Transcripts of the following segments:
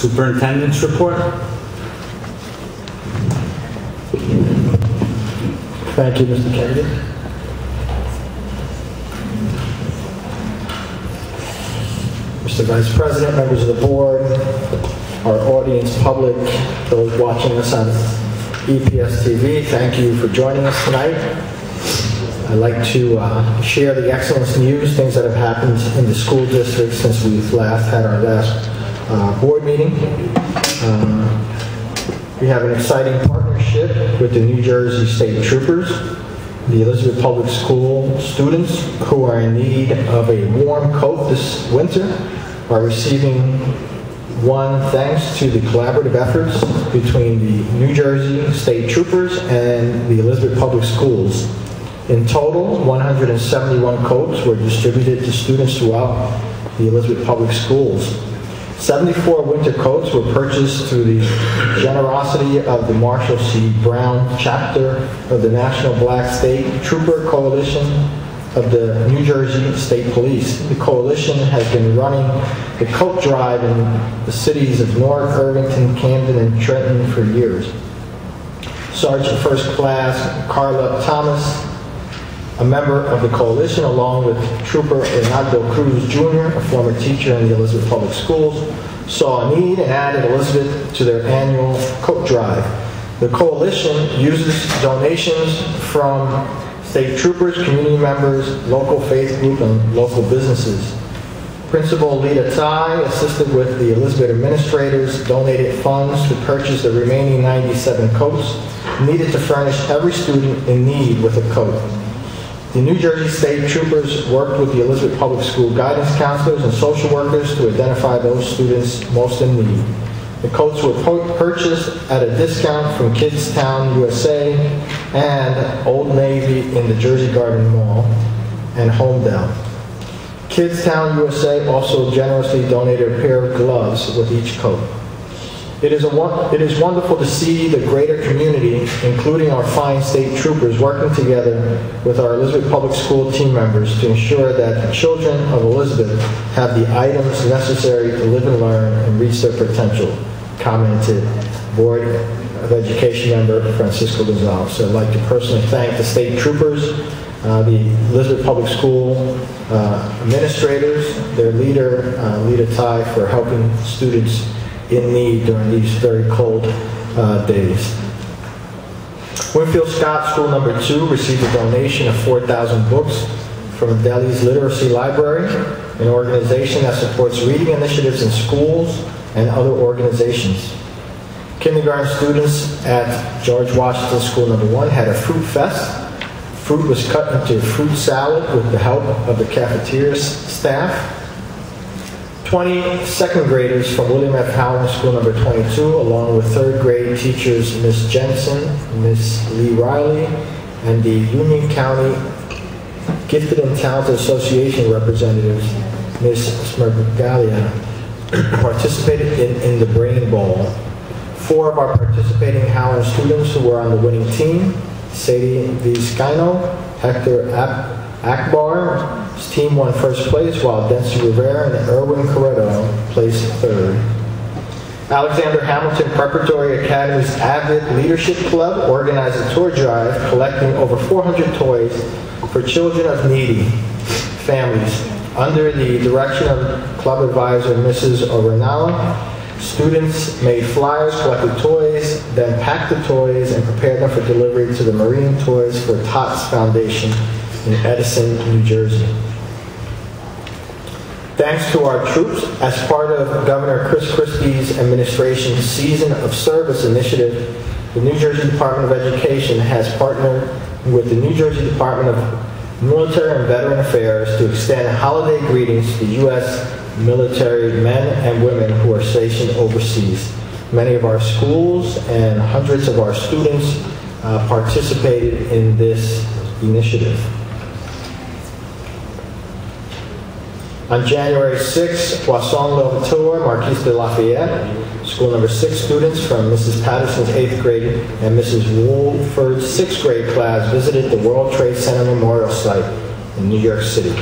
Superintendent's report. Thank you, Mr. Kennedy. Mr. Vice President, members of the board, our audience, public, those watching us on EPS TV, thank you for joining us tonight. I'd like to share the excellent news, things that have happened in the school district since we've had our last board meeting. We have an exciting partnership with the New Jersey State Troopers. The Elizabeth Public School students who are in need of a warm coat this winter are receiving one thanks to the collaborative efforts between the New Jersey State Troopers and the Elizabeth Public Schools. In total, 171 coats were distributed to students throughout the Elizabeth Public Schools. 74 winter coats were purchased through the generosity of the Marshall C. Brown chapter of the National Black State Trooper Coalition of the New Jersey State Police. The coalition has been running the coat drive in the cities of Newark, Irvington, Camden, and Trenton for years. Sergeant First Class Carla Thomas, a member of the coalition, along with Trooper Renato Cruz Jr., a former teacher in the Elizabeth Public Schools, saw a need and added Elizabeth to their annual coat drive. The coalition uses donations from state troopers, community members, local faith group, and local businesses. Principal Lita Tai, assisted with the Elizabeth administrators, donated funds to purchase the remaining 97 coats needed to furnish every student in need with a coat. The New Jersey State Troopers worked with the Elizabeth Public School guidance counselors and social workers to identify those students most in need. The coats were purchased at a discount from Kidstown USA and Old Navy in the Jersey Garden Mall and Homedale. Kidstown USA also generously donated a pair of gloves with each coat. It is wonderful to see the greater community, including our fine state troopers, working together with our Elizabeth Public School team members to ensure that the children of Elizabeth have the items necessary to live and learn and reach their potential, commented Board of Education member Francisco Gonzalez. So I'd like to personally thank the state troopers, the Elizabeth Public School administrators, their leader, Lita Tai, for helping students in need during these very cold days. Winfield Scott School Number 2 received a donation of 4,000 books from Delhi's Literacy Library, an organization that supports reading initiatives in schools and other organizations. Kindergarten students at George Washington School Number 1 had a fruit fest. Fruit was cut into a fruit salad with the help of the cafeteria staff. 20 second graders from William F. Howland School Number 22, along with third grade teachers Ms. Jensen, Ms. Lee Riley, and the Union County Gifted and Talented Association representatives, Ms. Smergalia, participated in the Brain Bowl. 4 of our participating Howland students who were on the winning team, Sadie Vizcaino, Hector Akbar's team won first place, while Dency Rivera and Erwin Corretto placed third. Alexander Hamilton Preparatory Academy's Avid Leadership Club organized a tour drive collecting over 400 toys for children of needy families. Under the direction of club advisor Mrs. Orenala, students made flyers, collected toys, then packed the toys and prepared them for delivery to the Marine Toys for Tots Foundation in Edison, New Jersey. Thanks to our troops, as part of Governor Chris Christie's administration's Season of Service initiative, the New Jersey Department of Education has partnered with the New Jersey Department of Military and Veteran Affairs to extend holiday greetings to U.S. military men and women who are stationed overseas. Many of our schools and hundreds of our students participated in this initiative. On January 6th, Poisson Louverture, Marquise de Lafayette, School Number 6 students from Mrs. Patterson's 8th grade and Mrs. Woolford's 6th grade class visited the World Trade Center Memorial Site in New York City.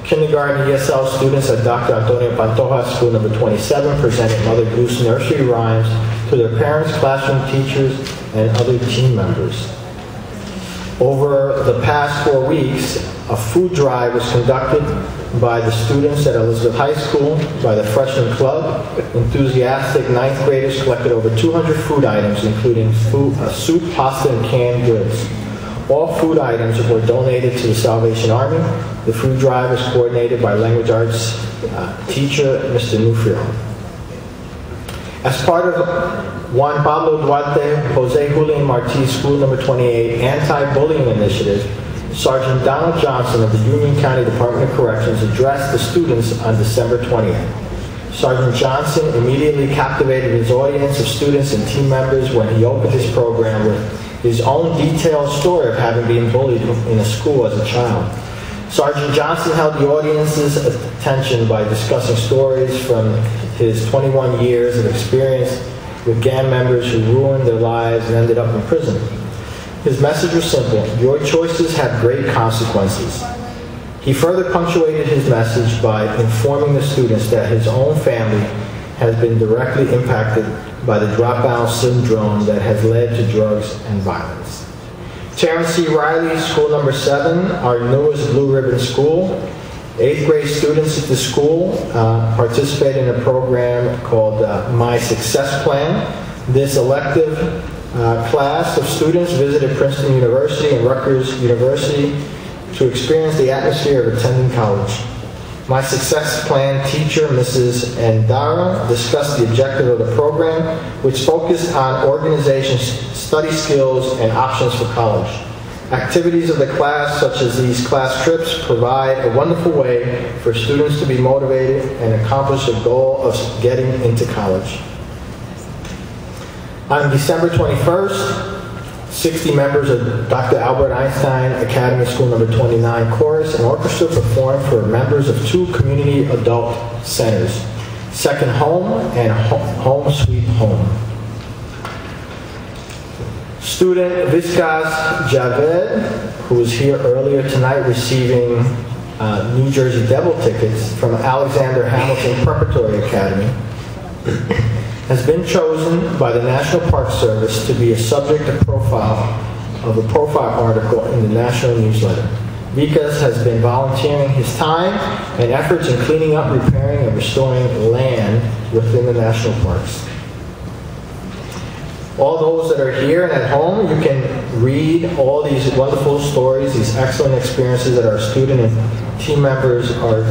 Kindergarten ESL students at Dr. Antonio Pantoja, school number 27, presented Mother Goose nursery rhymes to their parents, classroom teachers, and other team members. Over the past 4 weeks, a food drive was conducted by the students at Elizabeth High School, by the Freshman Club. Enthusiastic 9th graders collected over 200 food items, including soup, pasta, and canned goods. All food items were donated to the Salvation Army. The food drive was coordinated by language arts teacher, Mr. Nufrio. As part of Juan Pablo Duarte, Jose Julian Marti, school number 28, anti-bullying initiative, Sergeant Donald Johnson of the Union County Department of Corrections addressed the students on December 20th. Sergeant Johnson immediately captivated his audience of students and team members when he opened his program with his own detailed story of having been bullied in a school as a child. Sergeant Johnson held the audience's attention by discussing stories from his 21 years of experience with gang members who ruined their lives and ended up in prison. His message was simple: your choices have great consequences. He further punctuated his message by informing the students that his own family has been directly impacted by the dropout syndrome that has led to drugs and violence. Terrence C. Riley, school number 7, our newest Blue Ribbon school. 8th grade students at the school participate in a program called My Success Plan. This elective class of students visited Princeton University and Rutgers University to experience the atmosphere of attending college. My Success Plan teacher, Mrs. Endara, discussed the objective of the program, which focused on organization, study skills, and options for college. Activities of the class, such as these class trips, provide a wonderful way for students to be motivated and accomplish the goal of getting into college. On December 21st, 60 members of Dr. Albert Einstein Academy School number 29 chorus and orchestra performed for members of 2 community adult centers, Second Home and Home Sweet Home. Student Viskas Javed, who was here earlier tonight receiving New Jersey Devil tickets from Alexander Hamilton Preparatory Academy, has been chosen by the National Park Service to be a subject of a profile article in the national newsletter. Vikas has been volunteering his time and efforts in cleaning up, repairing, and restoring land within the national parks. All those that are here and at home, you can read all these wonderful stories, these excellent experiences that our student and team members are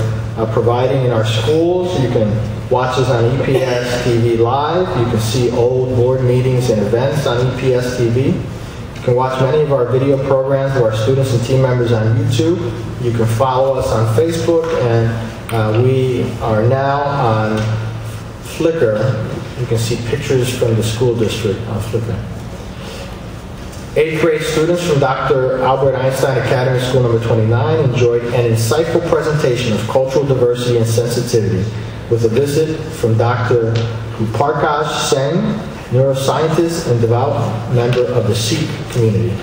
providing in our schools. You can watch us on EPS TV Live. You can see old board meetings and events on EPS TV. You can watch many of our video programs of our students and team members on YouTube. You can follow us on Facebook, and we are now on Flickr. You can see pictures from the school district on Flickr. 8th grade students from Dr. Albert Einstein Academy School number 29 enjoyed an insightful presentation of cultural diversity and sensitivity with a visit from Dr. Parkash Sen, neuroscientist and devout member of the Sikh community.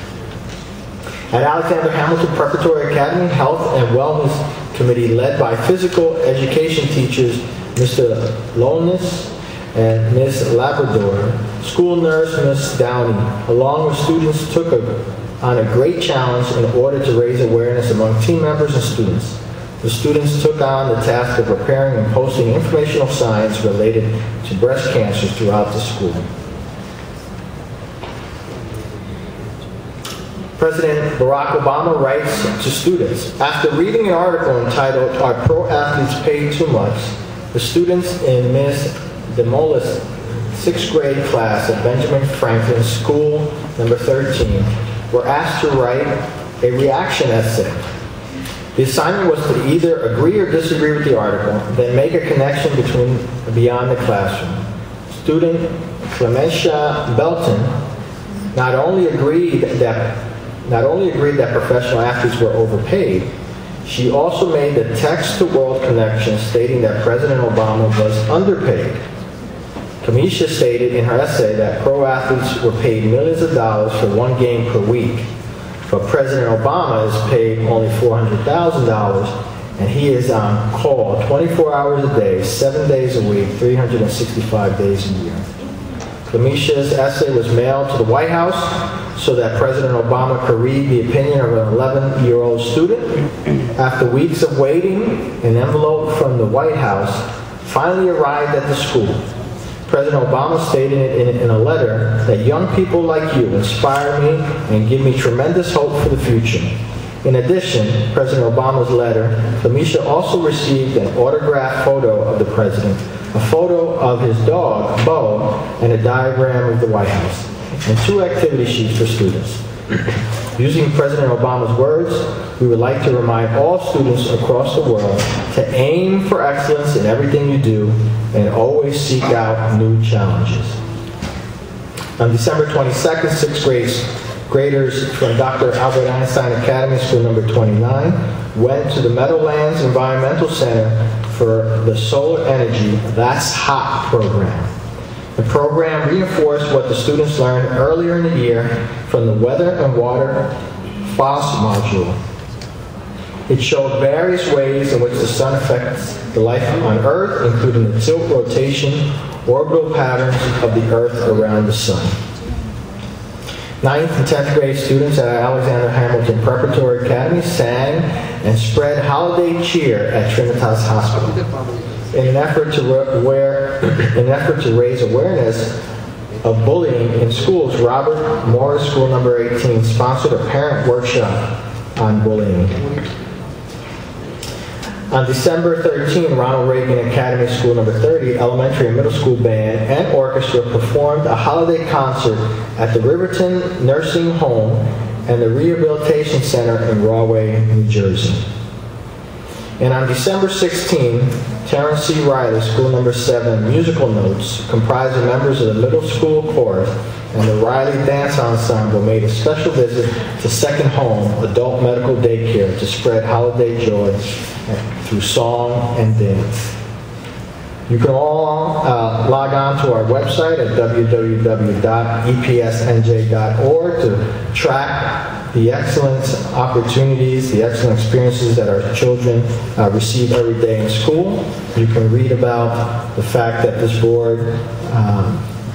At Alexander Hamilton Preparatory Academy, Health and Wellness Committee led by physical education teachers Mr. Lonis and Ms. Labrador, school nurse Ms. Downey, along with students, took on a great challenge in order to raise awareness among team members and students. The students took on the task of preparing and posting informational signs related to breast cancer throughout the school. President Barack Obama writes to students, after reading an article entitled, "Are Pro Athletes Paid Too Much?" the students in Ms. DeMolis' 6th grade class at Benjamin Franklin School number 13 were asked to write a reaction essay. The assignment was to either agree or disagree with the article, then make a connection beyond the classroom. Student Clementia Belton not only agreed that professional athletes were overpaid, she also made the text-to-world connection stating that President Obama was underpaid. Kamisha stated in her essay that pro athletes were paid millions of dollars for one game per week, but President Obama is paid only $400,000 and he is on call 24 hours a day, 7 days a week, 365 days a year. Flamisha's essay was mailed to the White House so that President Obama could read the opinion of an 11-year-old student. After weeks of waiting, an envelope from the White House finally arrived at the school. President Obama stated in a letter that young people like you inspire me and give me tremendous hope for the future. In addition, President Obama's letter, Flamisha also received an autographed photo of the president, a photo of his dog, Bo, and a diagram of the White House, and 2 activity sheets for students. Using President Obama's words, we would like to remind all students across the world to aim for excellence in everything you do and always seek out new challenges. On December 22nd, 6th graders from Dr. Albert Einstein Academy, School number 29, went to the Meadowlands Environmental Center for the Solar Energy That's Hot program. The program reinforced what the students learned earlier in the year from the Weather and Water FOSS module. It showed various ways in which the sun affects the life on Earth, including the tilt rotation, orbital patterns of the Earth around the sun. 9th and 10th grade students at Alexander Hamilton Preparatory Academy sang and spread holiday cheer at Trinitas Hospital. In an effort to raise awareness of bullying in schools, Robert Morris School number 18 sponsored a parent workshop on bullying. On December 13, Ronald Reagan Academy School number 30, elementary and middle school band and orchestra performed a holiday concert at the Riverton Nursing Home and the Rehabilitation Center in Rahway, New Jersey. And on December 16, Terrence C. Riley, School number 7, musical notes, comprised of members of the middle school chorus and the Riley Dance Ensemble, made a special visit to Second Home, adult medical daycare, to spread holiday joy through song and dance. You can all log on to our website at www.epsnj.org to track the excellent opportunities, the excellent experiences that our children receive every day in school. You can read about the fact that this board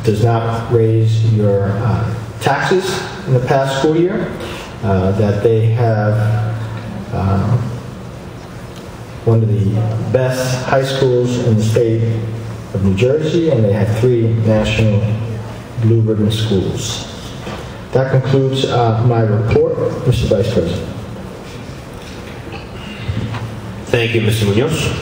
does not raise your taxes in the past school year, that they have one of the best high schools in the state of New Jersey, and they have 3 national blue ribbon schools. That concludes my report, Mr. Vice President. Thank you, Mr. Munoz.